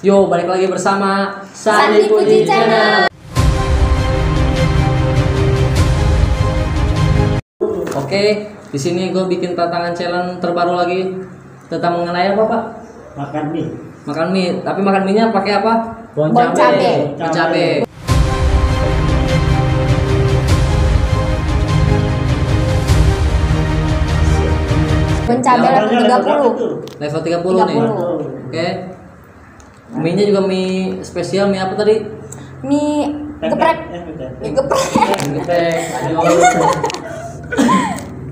Yo, balik lagi bersama Sandi Puji Channel. Oke, di sini gue bikin tantangan challenge terbaru lagi tentang mengenai apa, Pak? Makan mie. Makan mie. Tapi makan mie-nya pakai apa? Bon cabe. Bon cabe. Bon cabe level 30. Level 30 nih. Oke. Mie-nya juga mie spesial, mie apa tadi? Mie geprek. Mie geprek. Geprek. Ayo.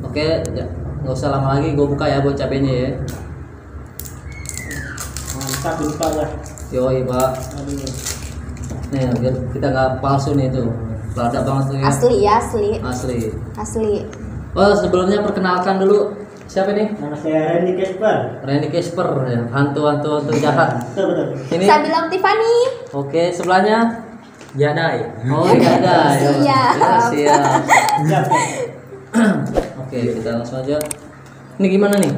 Oke, ya, nggak usah lama lagi, gue buka ya buat cabenya ya. Mantap lupa ya. Yoi, Pak. Aduh. Nih, biar kita nggak palsu nih tuh. Meledak banget tuh ya. Asli ya, asli. Asli. Asli. Oh, sebelumnya perkenalkan dulu siapa nih? Nama saya Randy Casper. Randy Casper ya, hantu jahat. Betul. Ini. Saya bilang Tiffany. Oke, sebelahnya Jadai. Oh, ada. Siap. Siap. Siap. Oke, kita langsung aja. Ini gimana nih?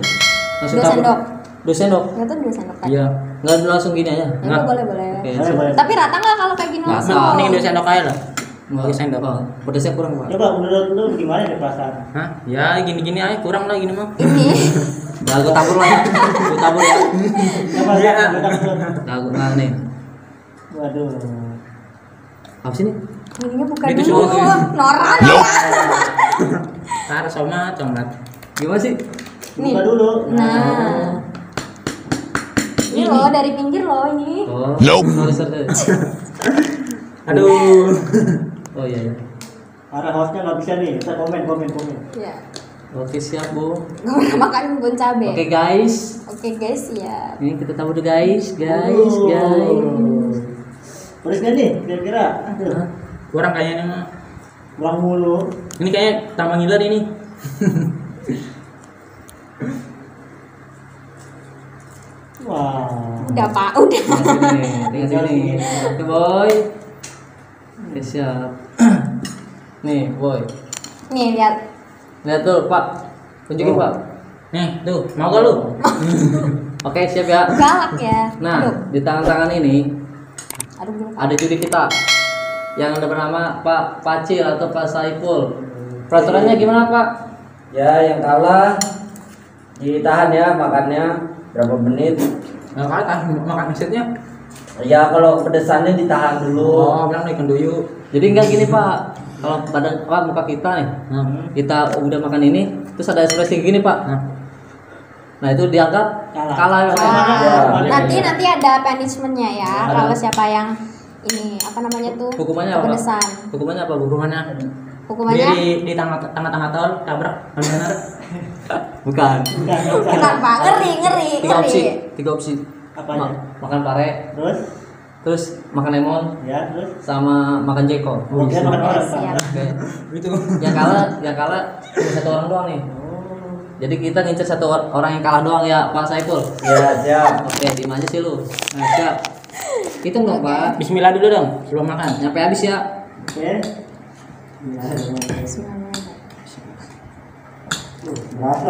Langsung 2 sendok. 2 sendok. Itu 2 sendok kan? Iya. Nggak langsung gini aja. Ya udah, boleh. Oke. Boleh. Tapi rata nggak kalau kayak gini langsung? Ini 2 sendok aja lah. Nggak 2 sendok. Oh, pedasnya kurang, Pak. Coba menurut lu gimana nih perasaan? Hah? Ya gini-gini aja kurang lah gini mah. Ini. Nah, gue tabur lah. Gue tabur ya. Coba Iya. lihat. Nah, nih. Waduh. Apa sih nih? Ininya bukan Itu dulu. sudah. Nora. Tar somat. Gimana sih? Nih. Buka dulu. Nah. Ini loh dari pinggir loh ini. Oh, nope. Aduh. Oh iya. Para hostnya nggak bisa nih. Kita komen. Ya. Oke, siap, Bu. Gue udah makan bon cabe. Oke, guys. Oke guys, ya. Ini kita tabur dulu, guys. Terus gak nih kira-kira? Hah? Kurang kayaknya mah. Kurang mulu. Ini kayaknya tambah ngiler ini. Wah. Udah Pak, udah. Tinggal sini. Oke, boy. Oke, siap. Nih, boy. Nih lihat. Lihat tuh, Pak. Tunjukin, Pak. Nih, tuh, mau gak lu? Oke, siap ya. Galak ya. Nah, Aduh. di tangan-tangan ini Belum. ada juri kita yang ada bernama Pak Pacil atau Pak Saiful. Peraturannya gimana, Pak? Ya, yang kalah ditahan ya makannya berapa menit. Nah, kata makan mesetnya. Ya, kalau pedesannya ditahan dulu. Oh, bilang ikan duyuk. Jadi enggak gini, Pak. Kalau badan muka kita nih, kita udah makan ini, terus ada ekspresi gini, Pak. Nah, itu dianggap kalah. Wah, Ya. nanti ada punishmentnya ya. Ada. Kalau siapa yang ini apa namanya tuh? Hukumannya apa? Kepedesan. Hukumannya apa, Bu? Hukumannya Hukumannya di tengah-tengah tol tabrak benar. Bukan. kenapa? Ngeri. Tiga opsi. Apanya? Makan pare, terus makan lemon, Ya, terus. sama makan jeko. Dia makan orang. Siap. Oke. Itu. Yang kalah cuma 1 orang doang nih. Jadi kita ngincer 1 orang yang kalah doang ya, Pak Saiful. Ya, siap. Oke, di aja sih lu. Nah, siap. Hitung dong, Pak. Bismillah dulu dong sebelum makan. Nyampe habis ya. Oke. Berasa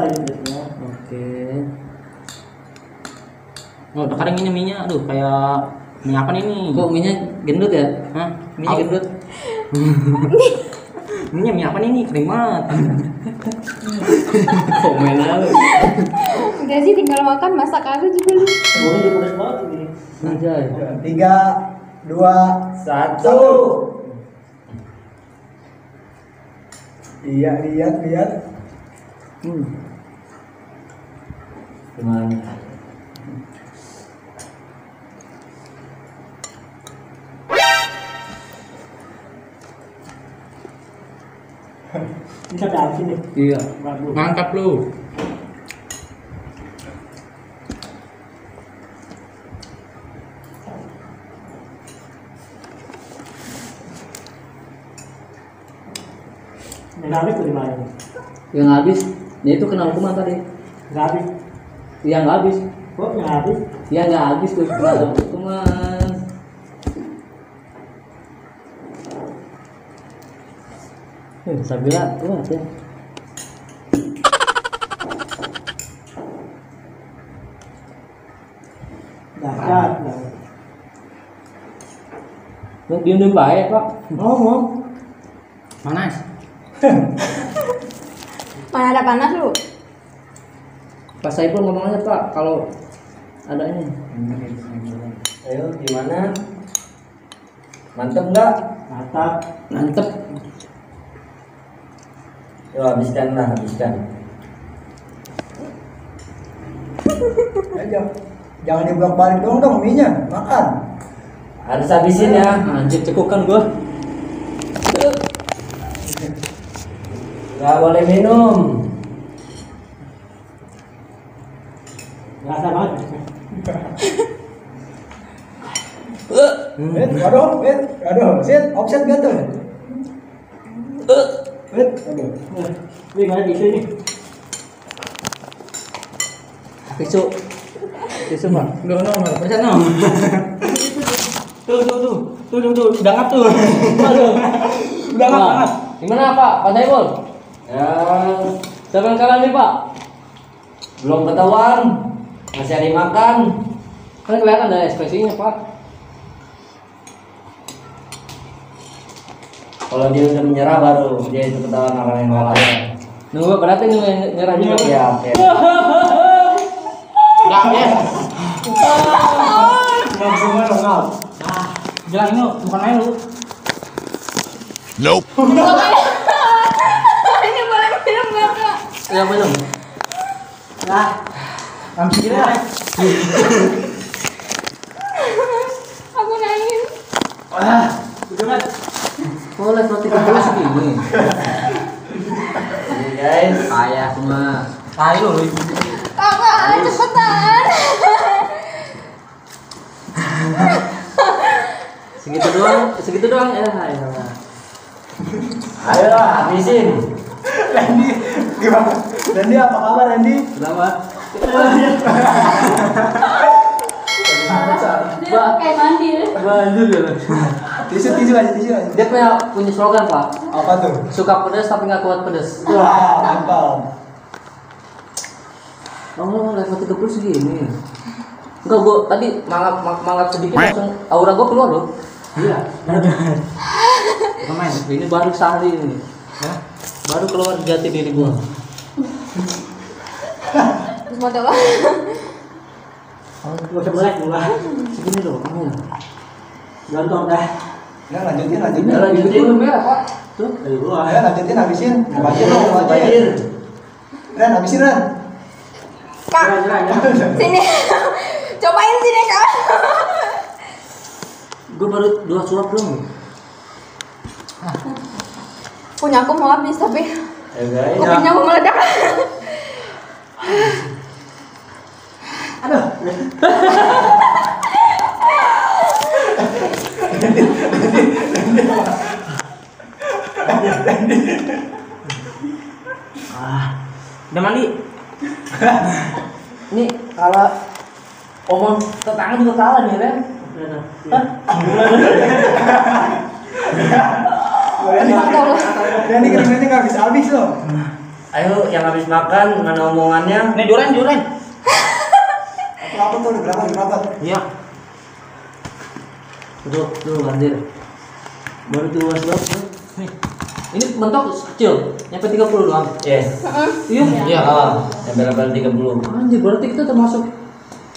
ini semua. Oke. Oh, udah kering ini minyak. Aduh, kayak mie apa ini? Kok minyak gendut ya? Hah? Minyak gendut. Mie apa ini? Kering banget. Komen aja. Udah sih tinggal makan, masak aja juga lu. Ini juga pedas banget ini. Anjay. 3, 2, 1. Iya, lihat. Gimana? Ini sampai habis nih. Iya. Bagus. Mantap lu. Yang habis tuh di mana? Yang habis, ya itu kena hukuman tadi. Nggak habis. Yang nggak habis, Kok nggak habis? yang nggak habis tuh kena hukuman. Sabila kuat ya. Dahsyat. Mau diem baik pak. Ngomong. Panas. Mana ada panas lu? Pak Saiful ngomong aja pak kalau ada ini. Ayo gimana? Mantep nggak? Mantap. Mantep. Yo habiskan lah, habiskan. Ayo. Jangan dibolak-balik dong mie-nya. Makan. Harus habisin ya. Anjir cekukan gua. Nggak boleh minum. Rasa banget. Aduh, sit, offset gak tuh? Aduh. Ini mana tisu nih? Tisu. Tisu pak. No, persen no. Tuh, udah ngap tuh. Aduh. Udah ngap. Gimana pak? Pak Saiful? Ya, Siapa yang kalah nih pak? belum ketahuan. Masih ada yang makan. Kan kelihatan dari ekspresinya pak. Kalau dia udah menyerah baru dia itu ketahuan orang yang kalah. Nunggu berarti nyerah juga. Ya, oke. Enggak, yes. Nggak semua nggak. Jalan ini bukan main lu. Ini boleh minum nggak kak? Ya minum. Nah, Kamu sendiri lah. Aku nangis. Udah kan. Oh level 30 segini. Ini guys. Ayah semua. Tai lu. Kakak, cepetan. Segitu doang ya. Ayo lah, habisin. Randy, gimana? Randy apa kabar Randy? Selamat. Dia pakai mandil. Lanjut ya. Tisu aja. Dia punya slogan pak. Apa tuh? Suka pedas tapi nggak kuat pedas. Wah, mantap. Oh level 30 segini. Enggak gua tadi mangap sedikit langsung aura gua keluar loh. iya. Bukan main. Ini baru sehari ini. Baru keluar jati diri gua. Terus mau coba? Gak usah melek mulai. Segini loh kamu. Gantung dah. Ya lanjutin. Lanjutin belum merah pak. Tuh. Dari luar. Ayo lanjutin habisin. Banjir. Ren habisin Ren. Kak, Jalan. sini. Cobain sini kak. Gua baru 2 suap belum. Punya aku mau habis tapi Ayo guys. kupingnya mau meledak. Aduh. Udah mandi? Ini kalau omong tetangga juga kalah nih Ren. Randy keringetnya nggak habis loh. Ayo yang habis makan mana omongannya? Nih Duren. Apa tuh udah berapa? Iya. Tuh anjir. Baru 2 suap. Nih. Ini mentok kecil, nyampe 30 doang. Yes. Iya. Iya. Oh, sampai level 30. Anjir, berarti kita termasuk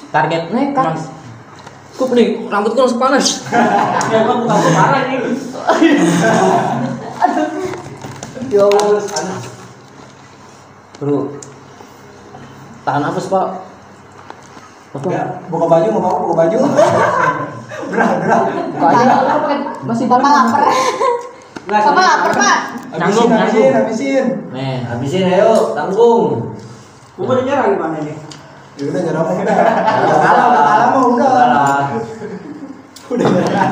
Target nekat. Kok nih rambut gua langsung panas. Ya gua bukan marah ini. Ya Allah. Bro. Tahan nafas, Pak. Apa? Ya, buka baju nggak mau buka baju. Berat. Buka aja lah, lu pakai masih Papa lapar. Papa lapar pak. Habisin. Nih, Habisin ayo, tanggung. Gua udah nyerah gimana nih? Ya udah nyerah mah udah. Kalah mah udah. Udah nyerah.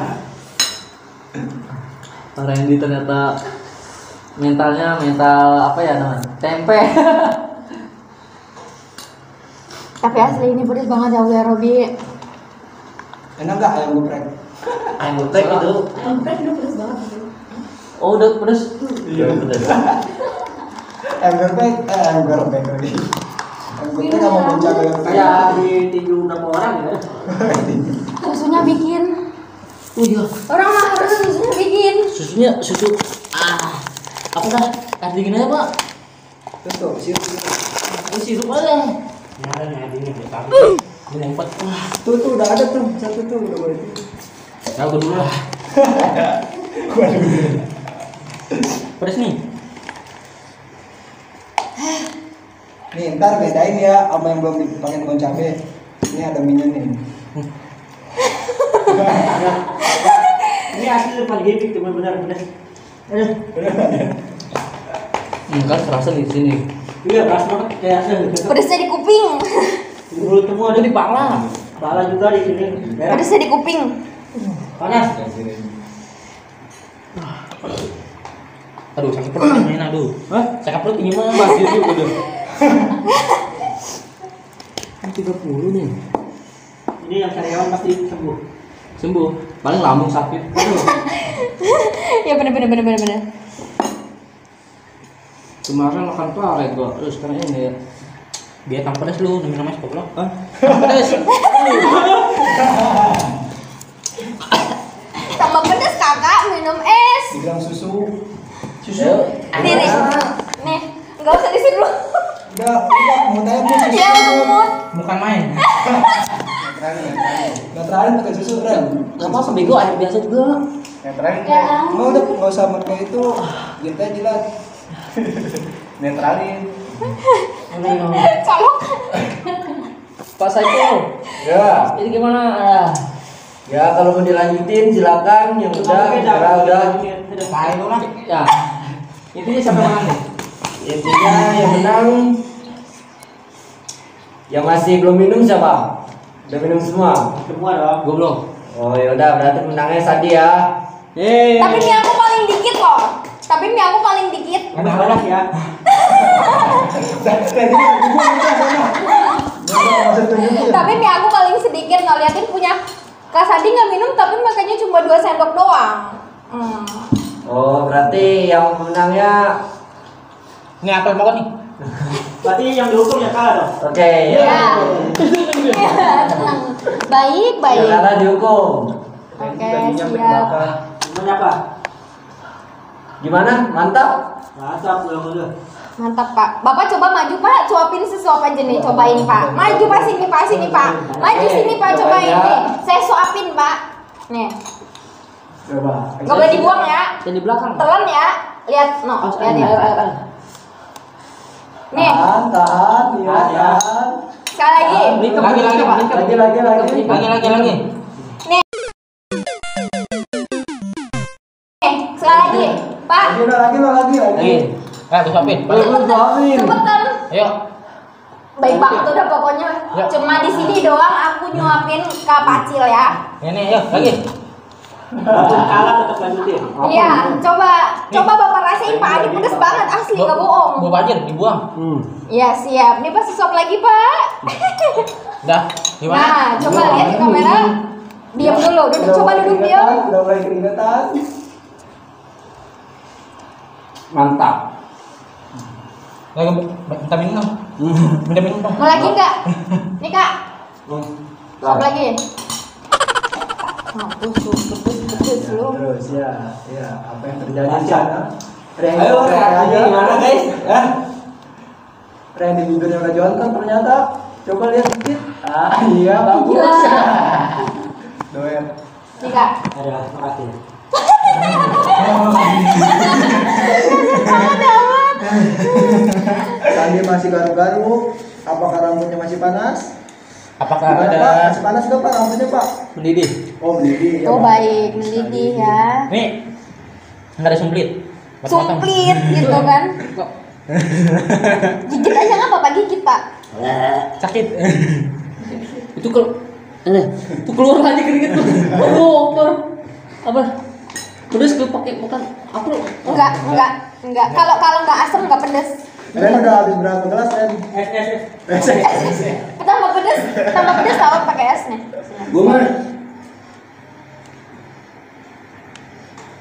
Pak Randy ternyata mentalnya mental apa ya namanya? Tempe. Tapi asli ini pedes banget ya Robi. Enak nggak ayam geprek? Ayam geprek itu. Geprek udah pedes banget. Oh, udah pedes. Iya, betul. Ayam geprek tadi. Ayam geprek nggak mau menjaga Kayak ditinju 6 orang ya. Susunya bikin. Oh iya, Orang mah harus susunya bikin. susu apa dah? Air dingin aja pak. Terus tuh, sirup. Ini sirup aja. Nyala nih adiknya kita. Ini empat. Wah, Tuh udah ada tuh, satu tuh udah boleh. ya gue dulu lah. Pedes nih. Nih, ntar bedain ya sama yang belum dipakai daun cabe. Ini ada minyak nih. Ini asli paling hipik tuh benar. Aduh. Kan terasa di sini. Iya, keras banget kayak Pedesnya di kuping. mulut semua Ada di pala. Pala juga di sini. Merah. Pedesnya di kuping. Panas. Aduh, sakit perut ini, aduh. Hah? Sakit perut ini mah. Masih juga deh. Kan 30 nih. Ini yang karyawan pasti sembuh. Sembuh. Paling lambung sakit. Ya bener. Kemarin makan pare gua. Terus sekarang ini ya. Biar tambah pedes lu, minum es goblok. Hah? Pedes. Tambah pedes kakak minum es. Dibilang susu. Nih. Enggak usah di sini dulu. Udah, mau tanya tuh susu. Ya umut. Bukan main. Netralin pakai susu, Ren. Gak apa-apa bego, air biasa juga. Netralin. Ya. Mau udah nggak usah pakai itu. Kita jilat. Netralin. Colok. Pak Saiful, Ya. ini gimana? Ya kalau mau dilanjutin silakan. Yang udah, karena udah. Kain lu lah. Ya. Intinya siapa yang menang nih? Intinya yang menang. Yang masih belum minum siapa? Udah minum semua. Semua dong. Gue belum. Oh yaudah berarti menangnya Sadi ya. Yeay. Tapi mie aku paling dikit loh. Emang banyak ya. Tapi mie aku paling sedikit. Nggak liatin punya Kak Sadi nggak minum tapi makanya cuma 2 sendok doang. Oh berarti yang menangnya. Ini apel banget nih. Berarti yang dihukum ya kalah dong. Oke Ya. ya. Ya, tenang. Baik. Yang kalah dihukum. Oke, siap. Gimana apa? Gimana? Mantap? Mantap belum udah. Mantap Pak. Bapak coba maju Pak, suapin sesuap aja nih, cobain Pak. Maju Pak sini Pak. Maju sini Pak, cobain nih. Saya suapin Pak. Nih. Coba. Gak boleh dibuang ya. Dan di belakang. Telan ya. Lihat, no, lihat ya. Air. Nih, Tahan, ya, tahan. sekali lagi. Lagi. Nih, sekali lagi. Pak, Lagi. Gue suapin. cepetan. Ayo. Baik banget udah pokoknya. Ya. Cuma di sini doang aku nyuapin ke Pacil ya. Ini ayo lagi. Walaupun kalah tetap lanjutin. Iya, coba Bapak rasain Pak, ini pedes banget asli, gak bohong. Gua aja dibuang. Iya siap, ini pasti suap lagi Pak. Dah, gimana? Nah, coba lihat di kamera. Diam dulu, coba duduk diam. Udah mulai keringetan. Mantap. Lagi minta minum dong. Minta minum dong. Mau lagi enggak? Nih Kak, suap lagi. Pedes lu. Terus ya, apa yang terjadi di Lancar. sana? Ayo reaksinya gimana guys? Tren di bibirnya udah jontor ternyata. Coba lihat dikit. Iya bagus. Gila. Doyan. Nih Kak. Ada, makasih. Tadi masih garuk-garuk. Apakah rambutnya masih panas? Apakah Gimana, ada Pak? Masih panas nggak Pak rambutnya Pak? Mendidih. Oh mendidih. Ya, Oh Pak. baik, mendidih ya. nih? Enggak ada sumplit. Sumplit gitu kan. Gigit aja nggak apa-apa, gigit Pak. Sakit. Itu itu keluar lagi keringet tuh. Apa? Pedes gue pakai makan apa? Enggak. Kalau nggak asam nggak pedes. Ren udah habis berapa gelas Ren? Tambah pedes tahu pakai esnya. Gue mah.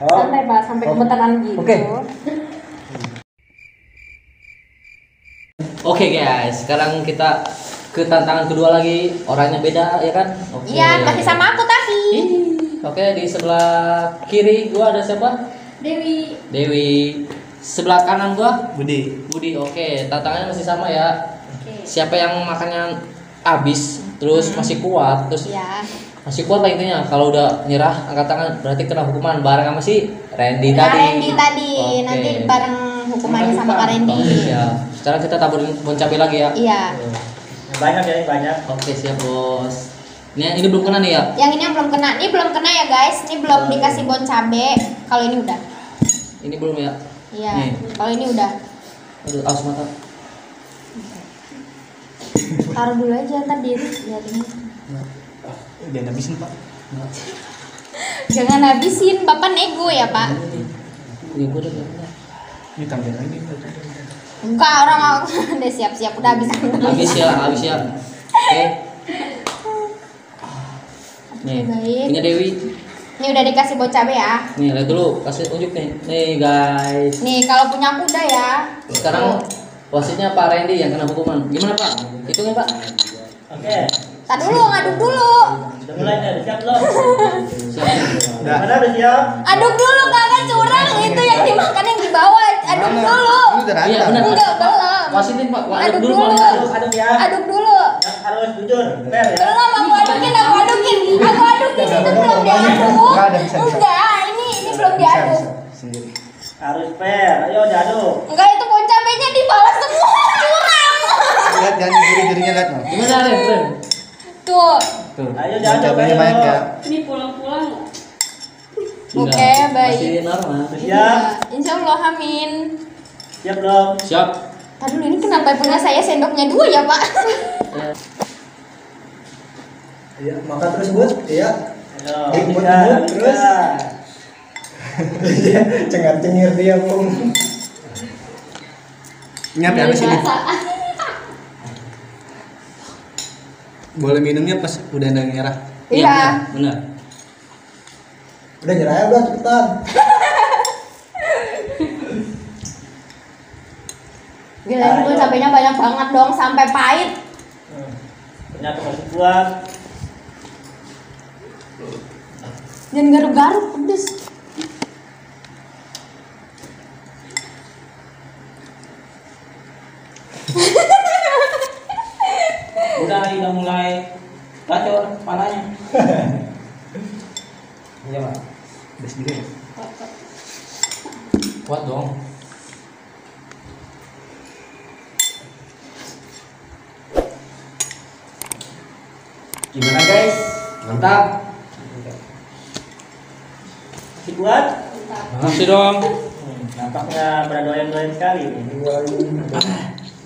Santai Pak, sampai gemetaran gitu. Oke guys, sekarang kita ke tantangan kedua lagi. Orangnya beda ya kan? Oke. Iya, masih sama aku tapi. Ih, Oke, di sebelah kiri gua ada siapa? Dewi. Dewi. Sebelah kanan gua Budi. Budi. Oke, tantangannya masih sama ya. Oke. Siapa yang makannya habis terus masih kuat, terus Ya. masih kuat lah intinya. Kalau udah nyerah angkat tangan berarti kena hukuman bareng sama si Randy Kak tadi. Randy tadi. Oke. Nanti bareng hukumannya sama Kak Randy. Oke, siap. Sekarang kita taburin bon cabai lagi ya. Iya. Banyak ya, banyak. Oke, siap, Bos. Ini belum kena nih ya. Yang ini yang belum kena. Ini belum kena ya, guys. Ini belum dikasih bon cabe. Kalau ini udah. Ini belum ya. Iya. Nih. Kalau ini udah. Aduh, awas mata. Taruh dulu aja ntar lihat ini. Dia habisin, Pak. Jangan habisin. Bapak nego ya, Pak. Ini gua udah kena. Ini tambah lagi. Enggak, orang udah siap-siap udah habis. Habis ya. Oke. Nih, Baik. punya Dewi. Ini udah dikasih bon cabe ya. Nih, lihat dulu, kasih unjuk nih. Nih, guys. Nih, kalau punya aku udah ya. Sekarang wasitnya Pak Randy yang kena hukuman. Gimana, Pak? Hitungin, Pak. Oke. Tar dulu, ngaduk dulu. Udah mulai nih, udah siap belum? Siap. Udah. Mana udah siap? Aduk dulu, kakak curang. Itu yang dimakan yang di bawah. Aduk dulu. Ini udah Iya, rata. benar. Enggak, belum. Wasitin, Pak. Aduk Aduk dulu, dulu. Pak. Aduk ya. Aduk dulu. Yang harus jujur, fair ya. Belum, aku adukin. Aku adukin. Itu belum diaduk. Enggak ada, bisa. Enggak, ini belum diaduk. Sendiri. Harus fair. Ayo diaduk. Enggak, itu bon cabenya di bawah semua. Curang. Lihat jangan juri-jurinya lihat, no. Gimana, Ren? Tuh. Tuh. Ayo Bon diaduk, cabainya ayo. banyak ya. Ini pulang-pulang. Oke, baik. Masih normal. Siap. Iya, Insya Allah, amin. Siap belum? Siap. Aduh, ini kenapa punya saya sendoknya 2 ya, Pak? Iya, makan terus, Bud. Iya. Ayo, Ikut, bisa, ikut, bisa. terus. Iya, cengar-cengir dia, Bung. Nyap ya, habis ini. Boleh minumnya pas udah ada merah. Iya. Benar. Udah nyerah ya, udah cepetan. Gila, ini bon cabenya banyak banget dong, sampai pahit. Ternyata masih kuat. Dan garuk-garuk, pedes. Udah mulai gacor palanya. Iya, Pak. Udah sendiri ya? Kuat dong. Gimana, guys? Mantap. Masih kuat? Makasih dong. Nampaknya berdoyan-doyan sekali.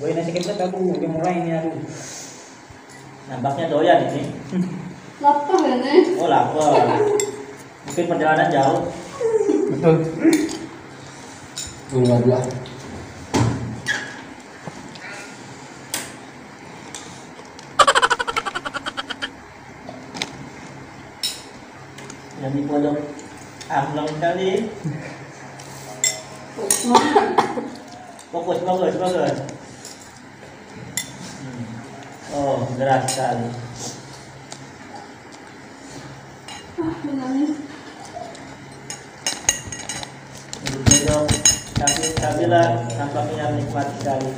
Gue nasi kepet aku udah mulai ini aduh. Nampaknya doyan ini. Lapar ya, Nek? Oh lapar. Mungkin perjalanan jauh. Betul. Dua. Yang di pojok amblong sekali. Fokus. Oh, deras sekali. Benarnya. Di pojok sambil-sambilan nampaknya nikmat sekali.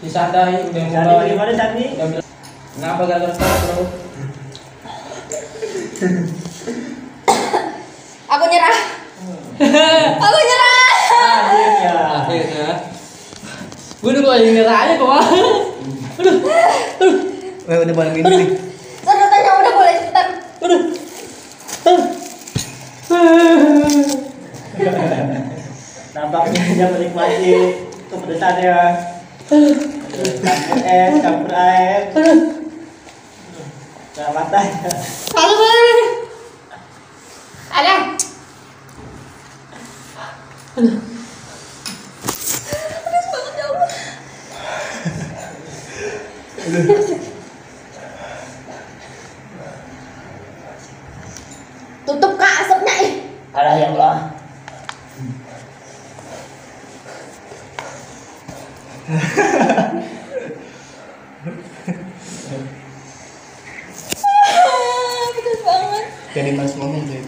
Disandai udah Sandi mulai. gimana Sandi? Udah bilang, kenapa gara-gara sekarang, Bro? Aku nyerah. Aku nyerah. Akhirnya. Akhirnya. Gue udah yang nyerah aja kok. Aduh. Udah boleh minum nih. Sedotannya udah boleh cepetan. Nampaknya dia menikmati kepedesannya. Campur es, campur air. Nah, matanya. Ada. Tutup Kak asapnya ih. Ada yang lah. Jadi mas momen tuh.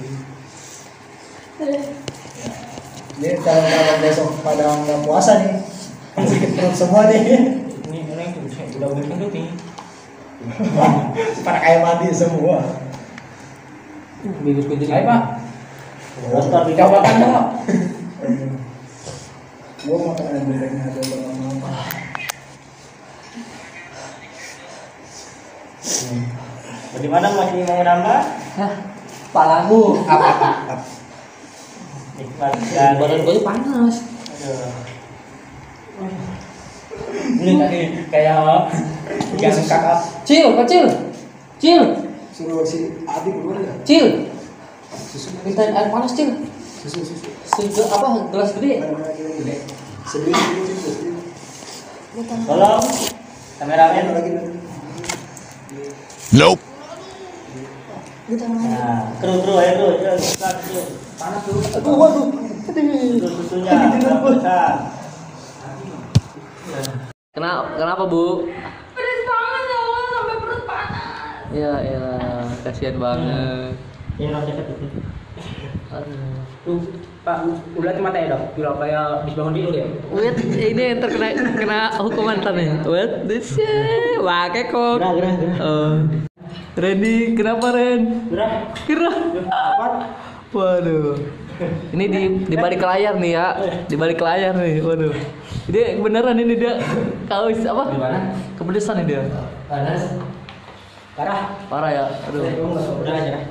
Ini kalau besok pada nggak puasa nih, sedikit perut semua nih. Ini orang tuh udah gendut nih. Pada kayak mandi semua. Bibirku jadi Ayo Pak. Motor di Coba kan Pak. Gua makanan bedanya ada lama-lama. Bagaimana masih mau nambah? Hah, palamu. Apa? Nikmat sekali. Badan gue panas. Aduh. Ini tadi kayak yang kakak. Cil, kecil. Cil, Suruh si Adi keluar ya. Cil. Susu. Mintain air panas, Cil. Susu. Apa gelas gede? Sedih. Tolong kameramen. Lagi. Gitu Nah, kru ayo kru, panas tuh. Waduh. Susunya, besar. Kenapa, Bu? Pedes banget ya Allah, sampai perut panas. Ya elah, kasihan banget. Ini rasa sakit. Aduh. Tuh Pak, udah mata ya dok. Bila kayak habis bangun tidur ya. Wait, ini yang terkena hukuman tadi. Wait, this pakai kok. Gerah. Randy, kenapa Ren? Gerah. Waduh. Ini di balik layar nih ya, di balik layar nih. Waduh. Ini beneran ini dia kaus apa? Gimana? Kepedesan nih dia. Panas. Parah. Parah ya. Aduh. Udah aja.